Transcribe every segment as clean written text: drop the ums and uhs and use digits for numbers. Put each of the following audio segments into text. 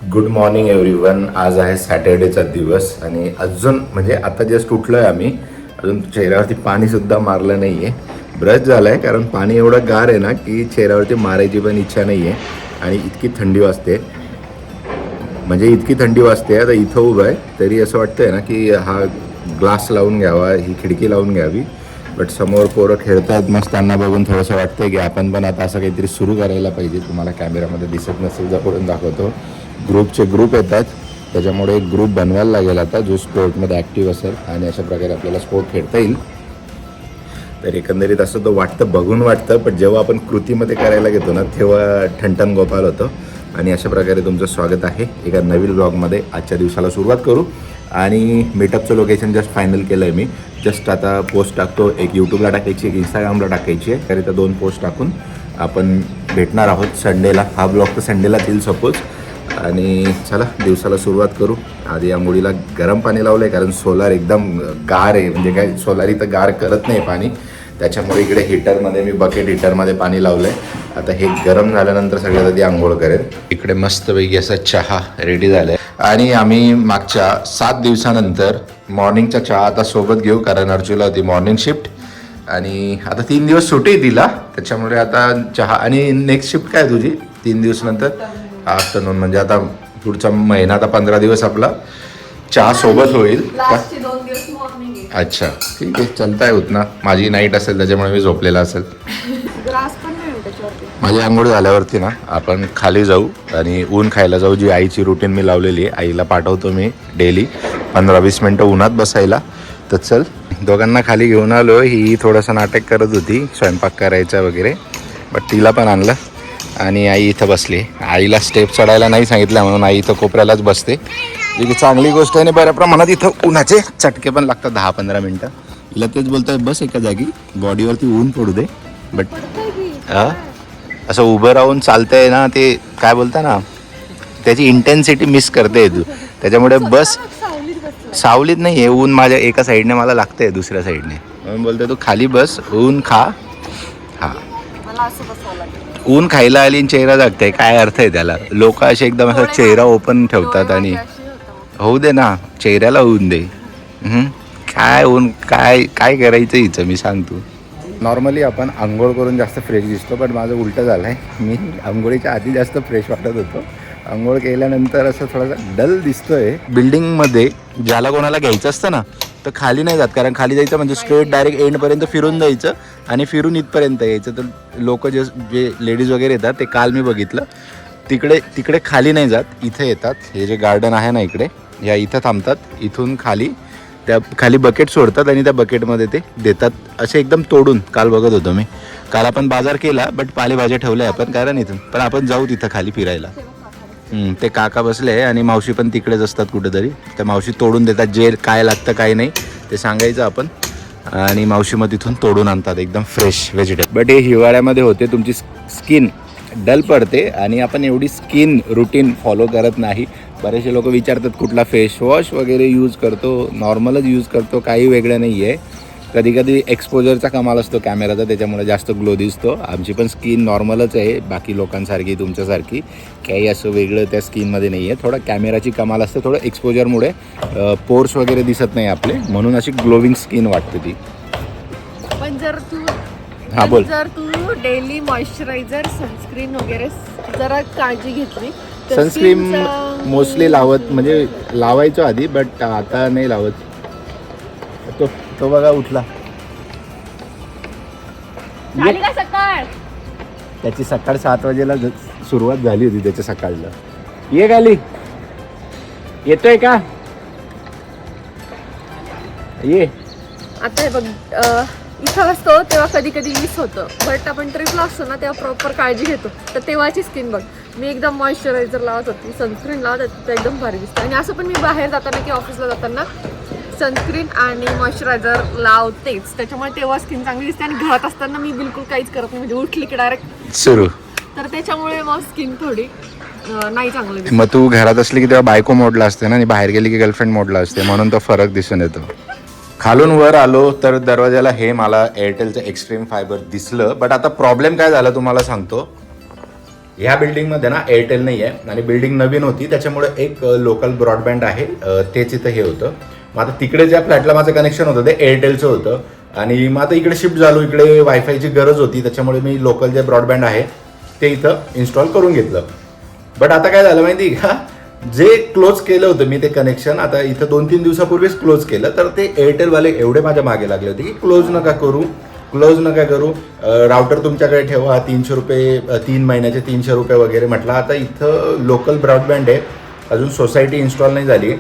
Good morning everyone. आज आहे सॅटर्डेचा दिवस आणि अजून म्हणजे आता जस्ट उठलोय आम्ही. अजून चेहऱ्यावरती पाणीसुद्धा मारलं नाही आहे. ब्रश झाला आहे कारण पाणी एवढं गार आहे ना की चेहऱ्यावरती मारायची पण इच्छा नाही आहे. आणि इतकी थंडी वाजते, म्हणजे इतकी थंडी वाजते. आता इथं उभं आहे तरी असं वाटतंय ना की हा ग्लास लावून घ्यावा, ही खिडकी लावून घ्यावी. बट समोर पोरं खेळतायत मस्त, त्यांना बघून थोडंसं वाटतंय की आपण पण आता असं काहीतरी सुरू करायला पाहिजे. तुम्हाला कॅमेरामध्ये दिसत नसेल जवळून दाखवतो. ग्रुपचे ग्रुप येतात, त्याच्यामुळे एक ग्रुप बनवायला लागेल आता जो स्पोर्टमध्ये ॲक्टिव्ह असेल आणि अशा प्रकारे आपल्याला स्पोर्ट खेळता येईल. तर एकंदरीत असं तो वाटतं, बघून वाटतं, पण जेव्हा आपण कृतीमध्ये करायला घेतो ना तेव्हा ठणठण गोपाल होतं. आणि अशा प्रकारे तुमचं स्वागत आहे एका नवीन ब्लॉगमध्ये. आजच्या दिवसाला सुरुवात करू. आणि मीटअपचं लोकेशन जस्ट फायनल केलं आहे मी. जस्ट आता पोस्ट टाकतो, एक यूट्यूबला टाकायची, एक इंस्टाग्रामला टाकायची आहे. तर इथं 2 पोस्ट टाकून आपण भेटणार आहोत संडेला. हा ब्लॉग तर संडेलाच येईल सपोज. आणि चला दिवसाला सुरुवात करू. आधी आंघोळीला गरम पाणी लावलं आहे कारण सोलार एकदम गार आहे, म्हणजे काय सोलार इथं गार करत नाही पाणी. त्याच्यामुळे इकडे हीटरमध्ये मी बकेट हीटरमध्ये पाणी लावलं आहे. आता हे गरम झाल्यानंतर सगळ्यात आधी आंघोळ करेल. इकडे मस्तपैकी असा चहा रेडी झाला आहे. आणि आम्ही मागच्या 7 दिवसानंतर मॉर्निंगचा चहा आता सोबत घेऊ कारण अर्जुला होती मॉर्निंग शिफ्ट. आणि आता 3 दिवस सुट्टी दिला, त्याच्यामुळे आता चहा. आणि नेक्स्ट शिफ्ट काय तुझी 3 दिवसानंतर? आफ्टरनून. म्हणजे आता पुढचा महिना, आता 15 दिवस आपला चहा सोबत होईल का? अच्छा ठीक आहे, चालताय होत ना. माझी नाईट असेल त्याच्यामुळे मी झोपलेला असेल. माझी आंघोळ झाल्यावरती ना आपण खाली जाऊ आणि ऊन खायला जाऊ. जी आईची रुटीन मी लावलेली आहे, आईला पाठवतो मी डेली 15-20 मिनटं उन्हात बसायला. तर चल दोघांना खाली घेऊन आलो. ही थोडंसं नाटक करत होती स्वयंपाक करायचा वगैरे, बट तिला पण आणलं. आणि आई इथं बसली. आईला स्टेप चढायला नाही सांगितलं म्हणून आई इथं कोपऱ्यालाच बसते, जी की चांगली गोष्ट आहे. आणि बऱ्या प्रमाणात इथं उन्हाचे चटके पण लागतात 10-15 मिनटं. तिला तेच बोलतोय, बस एका जागी, बॉडीवरती ऊन पडू दे. बट असं उभं राहून चालतंय ना, ते काय बोलता ना, त्याची इंटेन्सिटी मिस करते तू. त्याच्यामुळे बस सावलीत नाही आहे, ऊन माझ्या एका साईडने मला लागतंय, दुसऱ्या साईडने. म्हणून बोलतोय तू खाली बस, ऊन खा. हां, ऊन खायला आली आणि चेहरा जागताय, काय अर्थ आहे त्याला? लोक असे एकदम असा चेहरा ओपन ठेवतात. आणि होऊ दे ना, चेहऱ्याला ऊन दे. काय ऊन, काय काय करायचं हिचं मी सांगतो. नॉर्मली आपण आंघोळ करून जास्त फ्रेश दिसतो, पण माझं उलटं झालं आहे. मी आंघोळीच्या आधी जास्त फ्रेश वाटत होतो, आंघोळ केल्यानंतर असं थोडासा डल दिसतोय. बिल्डिंगमध्ये ज्याला कोणाला घ्यायचं असतं ना तर खाली नाही जात, कारण खाली जायचं म्हणजे स्ट्रेट डायरेक्ट एंडपर्यंत फिरून जायचं आणि फिरून इथपर्यंत यायचं. तर लोक जे लेडीज वगैरे येतात ते काल मी बघितलं, तिकडे खाली नाही जात, इथे येतात. हे जे गार्डन आहे ना इकडे, या इथं थांबतात. इथून त्या खाली बकेट सोडतात आणि त्या बकेटमध्ये ते देतात असे एकदम तोडून. काल बघत होतो मी. काल आपण बाजार केला, बट पालेभाज्या ठेवल्या आपण कारण इथून. पण आपण जाऊ तिथं खाली फिरायला. ते काका बसले आहे आणि मावशी पण तिकडेच असतात कुठेतरी. त्या मावशी तोडून देतात, जे काय लागतं काय नाही ते सांगायचं आपण, आणि मावशी मग तिथून तोडून आणतात एकदम फ्रेश व्हेजिटेबल. बट हे हिवाळ्यामध्ये होते, तुमची स्किन डल पडते आणि आपण एवढी स्किन रुटीन फॉलो करत नाही. बरेचसे लोक विचारतात कुठला फेस वॉश वगैरे यूज करतो, नॉर्मलच यूज करतो, काही वेगळं नाही आहे. कधी कधी एक्सपोजरचा कमाल असतो कॅमेराचा, त्याच्यामुळे जास्त ग्लो दिसतो. आमची पण स्किन नॉर्मलच आहे, बाकी लोकांसारखी तुमच्यासारखी काही असं वेगळं त्या स्किनमध्ये नाही आहे. थोडं कॅमेराची कमाल असते, थोडं एक्सपोजरमुळे पोर्स वगैरे दिसत नाही आपले, म्हणून अशी ग्लोविंग स्किन वाटते ती. पण जर तू डेली मॉइश्चरायझर, सनस्क्रीन वगैरे जरा काळजी घेतली, सनस्क्रीन मोस्टली लावत, म्हणजे लावायचो आधी, बट आता नाही लावत. तो बघा उठला. सकाळ त्याची सकाळ 7 वाजेला सुरुवात झाली होती त्याच्या सकाळला. ये खाली, येतोय का? ये. आता हे बघ, इथं असतो तेव्हा कधी कधी मिस होतं, बट आपण ट्रिपला असतो ना तेव्हा प्रॉपर काळजी घेतो. तर तेव्हाची स्किन बघ, मी एकदम मॉइश्चरायझर लावत होती, सनस्क्रीन लावत होती, तर एकदम भारी दिसतं. आणि असं पण मी बाहेर जाताना किंवा ऑफिसला जाताना सनस्क्रीन आणि मॉइश्चरायझर लावतेच, त्याच्यामुळे तेव्हा स्किन चांगली दिसते. आणि घरात असताना मी बिलकुल काहीच करत नाही, म्हणजे उठली की डायरेक्ट सुरू. तर त्याच्यामुळे मग स्किन थोडी नाही चांगली दिसते. मग तू घरात असली की तेव्हा बायको मोडला असते ना, आणि बाहेर गेली की गर्लफ्रेंड मोडला असते, म्हणून तो फरक दिसून येतो. खालून वर आलो तर दरवाजाला हे मला एअरटेलचं एक्स्ट्रीम फायबर दिसलं. बट आता प्रॉब्लेम काय झाला तुम्हाला सांगतो. ह्या बिल्डिंगमध्ये ना एअरटेल नाही आहे आणि बिल्डिंग नवीन होती, त्याच्यामुळे एक लोकल ब्रॉडबँड आहे, तेच इथं हे होतं. मग आता तिकडे ज्या फ्लॅटला माझं कनेक्शन होतं ते एअरटेलचं होतं आणि मग आता इकडे शिफ्ट झालो. इकडे वायफायची गरज होती, त्याच्यामुळे मी लोकल जे ब्रॉडबँड आहे ते इथं इन्स्टॉल करून घेतलं. बट आता काय झालं माहिती का, जे क्लोज केलं होतं मी ते कनेक्शन आता इथं 2-3 दिवसापूर्वीच क्लोज केलं, तर ते एअरटेलवाले एवढे माझ्या मागे लागले होते की क्लोज नका करू, राउटर तुमच्याकडे ठेवा, 300 रुपये 3 महिन्याचे 300 रुपये वगैरे. म्हटलं आता इथं लोकल ब्रॉडबँड आहे, अजून सोसायटी इन्स्टॉल नाही झाली,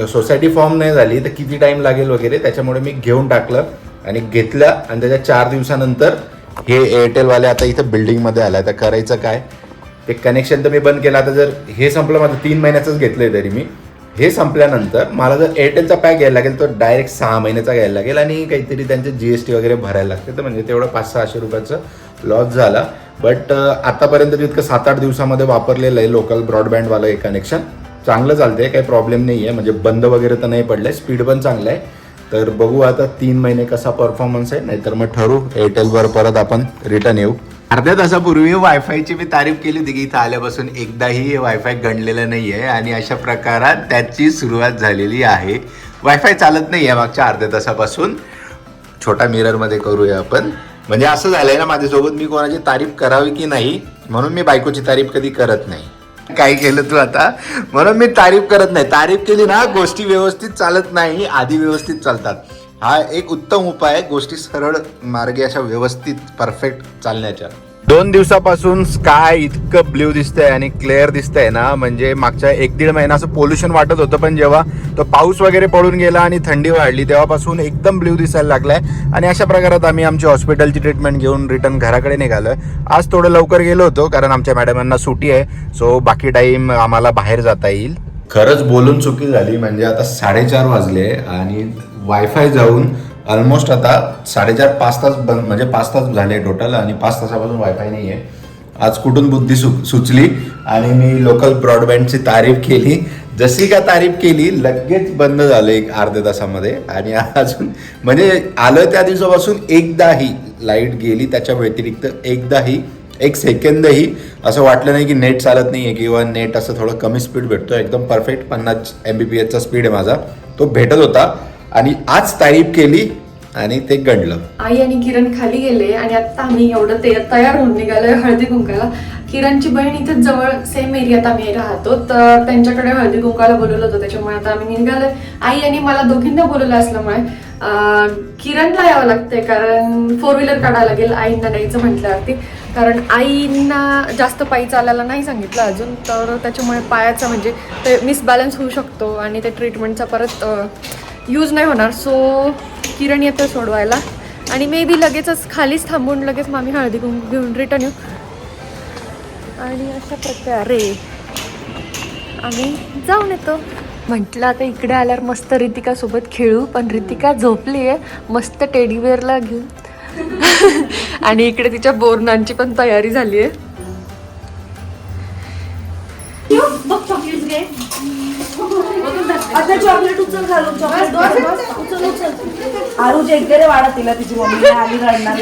सोसायटी फॉर्म नाही झाली, तर किती टाईम लागेल वगैरे. त्याच्यामुळे मी घेऊन टाकलं आणि घेतलं आणि त्याच्या 4 दिवसानंतर हे एअरटेलवाले आता इथं बिल्डिंगमध्ये आला. तर करायचं काय, ते कनेक्शन तर मी बंद केलं. आता जर हे संपलं, माझं 3 महिन्याचंच घेतलं आहे तरी मी, हे संपल्यानंतर मला जर एअरटेलचा पॅक घ्यायला लागेल तर डायरेक्ट 6 महिन्याचा घ्यायला लागेल आणि काहीतरी त्यांचे GST वगैरे भरायला लागते. तर म्हणजे तेवढं 500-600 रुपयाचं लॉस झाला. बट आतापर्यंत जितकं 7-8 दिवसामध्ये वापरलेलं आहे लोकल ब्रॉडबँडवालं हे कनेक्शन, चांगलं चालतंय, काही प्रॉब्लेम नाही आहे, म्हणजे बंद वगैरे तर नाही पडलं आहे, स्पीड पण चांगलं आहे. तर बघू आता 3 महिने कसा परफॉर्मन्स आहे, नाहीतर मग ठरू एअरटेलवर परत आपण रिटर्न येऊ. अर्ध्या तासापूर्वी वायफायची मी तारीफ केली होती की इथं आल्यापासून एकदाही वायफाय गणलेलं नाही आहे आणि अशा प्रकारात त्याची सुरुवात झालेली आहे. वायफाय चालत नाही आहे मागच्या अर्ध्या तासापासून. छोटा मिररमध्ये करूया आपण. म्हणजे असं झालंय ना माझ्यासोबत, मी कोणाची तारीफ करावी की नाही म्हणून मी बायकोची तारीफ कधी करत नाही. काय केलं तू आता, म्हणून मी तारीफ करत नाही. तारीफ केली ना गोष्टी व्यवस्थित चालत नाही, आधी व्यवस्थित चालतात. हा एक उत्तम उपाय आहे गोष्टी सरळ मार्गे अशा व्यवस्थित परफेक्ट चालण्याच्या. 2 दिवसापासून स्काय इतकं ब्ल्यू दिसतंय आणि क्लिअर दिसतंय ना, म्हणजे मागच्या 1-1.5 महिना असं पोल्युशन वाटत होतं, पण जेव्हा तो पाऊस वगैरे पडून गेला आणि थंडी वाढली तेव्हापासून एकदम ब्ल्यू दिसायला लागलाय. आणि अशा प्रकारात आम्ही आमची हॉस्पिटलची ट्रीटमेंट घेऊन रिटर्न घराकडे निघालोय. आज थोडं लवकर गेलो होतो कारण आमच्या मॅडमांना सुट्टी आहे, सो बाकी टाईम आम्हाला बाहेर जाता येईल. खरंच बोलून चुकी झाली, म्हणजे आता 4:30 वाजले आणि वायफाय जाऊन ऑलमोस्ट आता 4:30-5 तास बंद, म्हणजे 5 तास झाले टोटल आणि 5 तासापासून वायफाय नाही आहे. आज कुठून बुद्धी सुचली आणि मी लोकल ब्रॉडबँडची तारीफ केली. जशी का तारीफ केली लगेच बंद झालं एक अर्ध्या तासामध्ये. आणि अजून म्हणजे आलं त्या दिवसापासून एकदाही लाईट गेली, त्याच्या व्यतिरिक्त एकदाही 1 सेकंदही असं वाटलं नाही की नेट चालत नाही आहे किंवा नेट असं थोडं कमी स्पीड भेटतो. एकदम परफेक्ट 50 Mbps स्पीड आहे माझा, तो भेटत होता. आणि आज तारीफ केली आणि ते गणलं. आई आणि किरण खाली गेले आणि आता आम्ही एवढं तयार होऊन निघालोय हळदी कुंकाला. किरणची बहीण इथेच जवळ सेम एरियात आम्ही राहतो, तर त्यांच्याकडे हळदी कुंकाला बोलवलं होतं, त्याच्यामुळे आता आम्ही निघालोय. आई आणि मला दोघींना बोलवलं असल्यामुळे किरणला यावं लागतंय कारण 4 व्हीलर काढायला लागेल आईंना न्यायचं म्हटल्यावरती. कारण आईंना जास्त पायी चालायला नाही सांगितलं अजून, तर त्याच्यामुळे पायाचा म्हणजे ते मिसबॅलन्स होऊ शकतो आणि ते ट्रीटमेंटचा परत यूज नाही होणार. सो किरण येतं सोडवायला आणि मे बी लगेचच खालीच थांबून लगेच आम्ही हळदी कुंकू घेऊन रिटर्न येऊ. आणि अशा प्रकारे आम्ही जाऊन येतो. म्हटलं आता इकडे आल्यावर मस्त रितिका सोबत खेळू, पण रितिका झोपली आहे मस्त टेडीवेअरला घेऊन. आणि इकडे तिच्या बोरनांची पण तयारी झाली आहे. आता चॉकलेट उचल घालून, चॉकलेट उचल उचल. आरूच एकगरे वाढत तिला तिची मम्मी आली रडणार.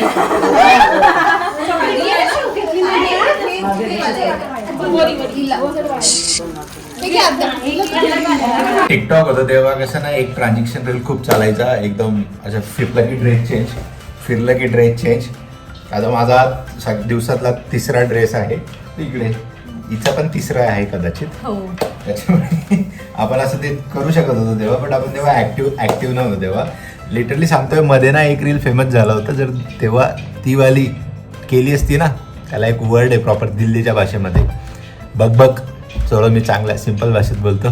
टिकटॉक होतं तेव्हा कसं ना एक ट्रान्झॅक्शन रील खूप चालायचा, एकदम असं फिरलं की ड्रेस चेंज. आता माझा दिवसातला 3रा ड्रेस आहे इकडे, हिचा पण 3रा आहे कदाचित. त्याच्यामुळे आपण असं ते करू शकत होतो तेव्हा, पण आपण तेव्हा ऍक्टिव्ह नव्हतं. तेव्हा लिटरली सांगतोय मध्ये ना एक रील फेमस झाला होता, जर तेव्हा ती वाली केली असती ना, त्याला एक वर्ड आहे प्रॉपर दिल्लीच्या भाषेमध्ये, बघ चलो मी चांगला सिंपल भाषेत बोलतो,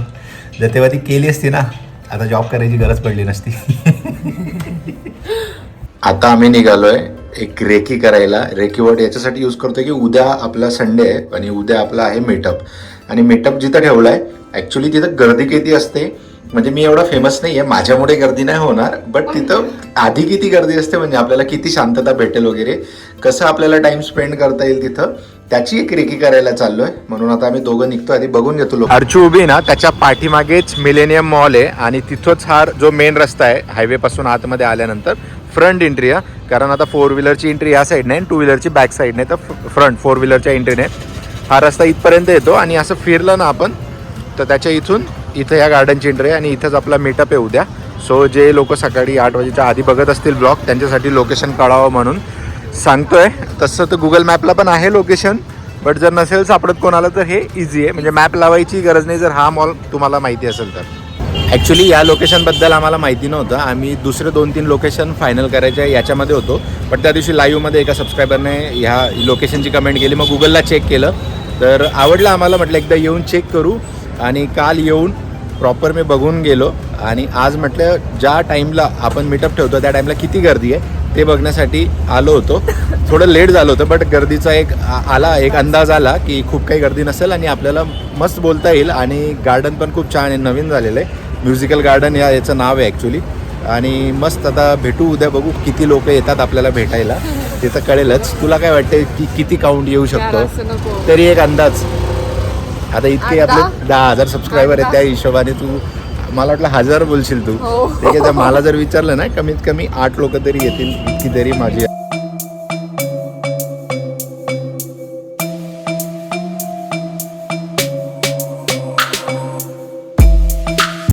जर तेव्हा ती केली असती ना आता जॉब करायची गरज पडली नसती. आता आम्ही निघालोय एक रेकी करायला. रेकी वर्ड याच्यासाठी यूज करतोय की उद्या आपला संडे आहे आणि उद्या आपला आहे मीटअप. आणि मीटअप जिथं ठेवलाय ॲक्च्युली तिथं गर्दी किती असते, म्हणजे मी एवढा फेमस नाही आहे, माझ्यामुळे गर्दी नाही होणार, बट तिथं आधी किती गर्दी असते, म्हणजे आपल्याला किती शांतता भेटेल वगैरे, कसं आपल्याला टाइम स्पेंड करता येईल तिथं, त्याची एक रेकी करायला चाललोय. म्हणून आता आम्ही दोघं निघतो, आधी बघून घेतो. लोक अर्चू उभी ना त्याच्या पाठीमागेच मिलेनियम मॉल आहे आणि तिथंच हा जो मेन रस्ता आहे हायवे पासून आतमध्ये आल्यानंतर फ्रंट एंट्री आहे. कारण आता 4 व्हीलरची एंट्री या साईडने आणि 2 व्हीलरची बॅक साईडने, तर फ्रंट 4 व्हीलरच्या एंट्रीने हा रस्ता इथपर्यंत येतो आणि असं फिरलं ना आपण तर त्याच्या इथं या गार्डनची एंट्री आहे आणि इथंच आपला मीटअप आहे उद्या. सो जे लोक सकाळी 8 वाजेच्या आधी बघत असतील ब्लॉग त्यांच्यासाठी लोकेशन कळावं म्हणून सांगतोय. तसं तर गुगल मॅपला पण आहे लोकेशन, बट जर नसेल सापडत कोणाला तर हे इझी आहे, म्हणजे मॅप लावायची गरज नाही जर हा मॉल तुम्हाला माहिती असेल तर. ॲक्च्युली या लोकेशनबद्दल आम्हाला माहिती नव्हतं. आम्ही दुसरे 2-3 लोकेशन फायनल करायचे याच्यामध्ये होतो, पण त्या दिवशी लाईव्हमध्ये एका सबस्क्रायबरने ह्या लोकेशनची कमेंट केली. मग गुगलला चेक केलं तर आवडलं आम्हाला. म्हटलं एकदा येऊन चेक करू आणि काल येऊन प्रॉपर मी बघून गेलो आणि आज म्हटलं ज्या टाईमला आपण मीटअप ठेवतो त्या टाईमला किती गर्दी आहे ते बघण्यासाठी आलो होतो. थोडं लेट झालं होतं बट गर्दीचा एक अंदाज आला की खूप काही गर्दी नसेल आणि आपल्याला मस्त बोलता येईल. आणि गार्डन पण खूप छान आहे, नवीन झालेलं आहे. म्युझिकल गार्डन याचं नाव आहे ॲक्च्युली. आणि मस्त आता भेटू उद्या, बघू किती लोक येतात आपल्याला भेटायला ते तर कळेलच. तुला काय वाटतं की किती काउंट येऊ शकतो असं नको. तरी एक अंदाज? आता इतके आपले 10,000 सबस्क्रायबर आहेत त्या हिशोबाने तू मला वाटलं 1000 बोलशील तू. हो. ठीक आहे, तर मला जर विचारलं ना कमीत कमी 8 लोक तरी येतील इतकी तरी माझी